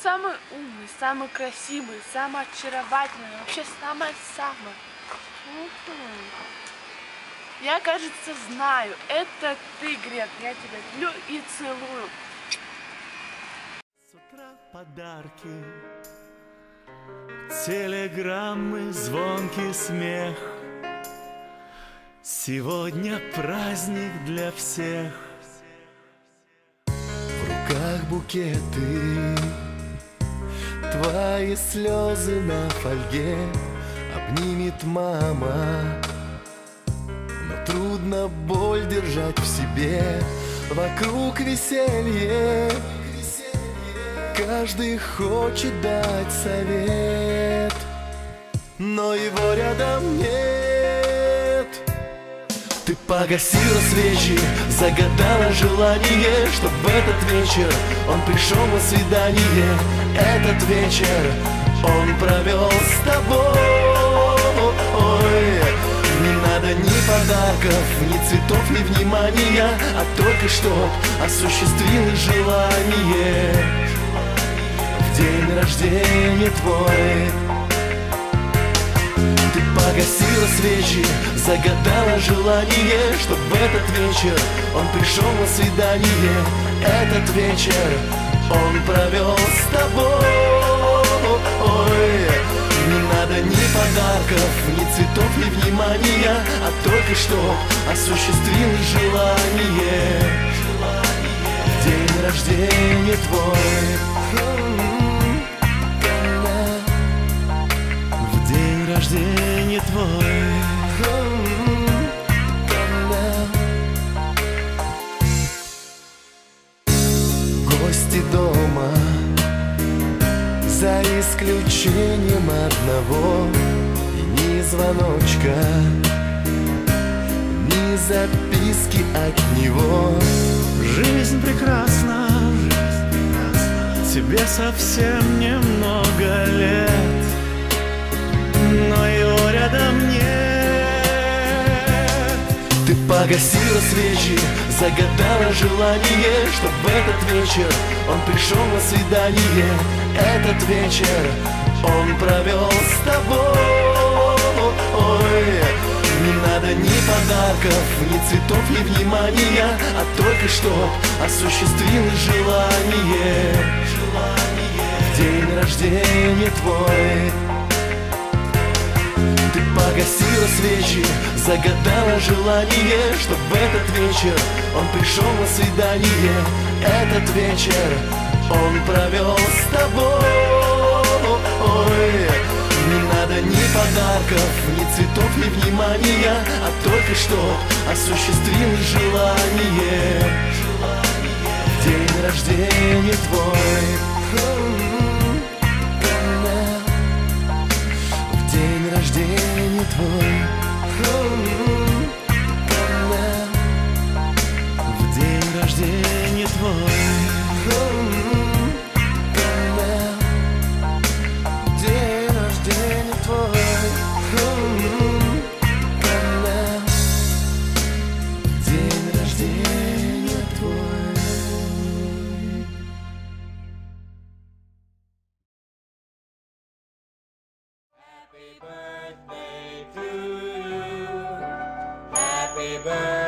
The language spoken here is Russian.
самый умный, самый красивый, самый очаровательный, вообще самый-самый. Я, кажется, знаю. Это ты, Грет. Я тебя люблю и целую. С утра подарки, телеграммы, звонкий смех. Сегодня праздник для всех. В руках букеты, твои слезы на фольге обнимет мама. Но трудно боль держать в себе. Вокруг веселье, каждый хочет дать совет, но его рядом нет. Ты погасила свечи, загадала желание, чтоб в этот вечер он пришел на свидание. Этот вечер он провел с тобой. Не надо ни подарков, ни цветов, ни внимания, а только чтоб осуществилось желание. В день рождения твой ты погасила свечи, загадала желание, чтоб в этот вечер он пришел на свидание. Этот вечер он провел с тобой. Не надо ни подарков, ни цветов, ни внимания, а только чтоб осуществилось желание. В день рождения твой. В день рождения твой. Гости дома, за исключением одного. И ни звоночка, ни записки от него. Жизнь прекрасна, тебе совсем немного лет, но его рядом нет. Ты погасила свечи, загадала желание, чтоб в этот вечер он пришел на свидание. Этот вечер он провел с тобой. Не надо ни подарков, ни цветов, ни внимания, а только чтоб осуществилось желание. В день рождения твой. Ты погасила свечи, загадала желание, чтоб в этот вечер он пришел на свидание. Этот вечер он провел с тобой. Не надо ни подарков, ни цветов, ни внимания, а только чтоб осуществилось желание. В день рождения твой. В день рождения твой. В день рождения твой. Happy birthday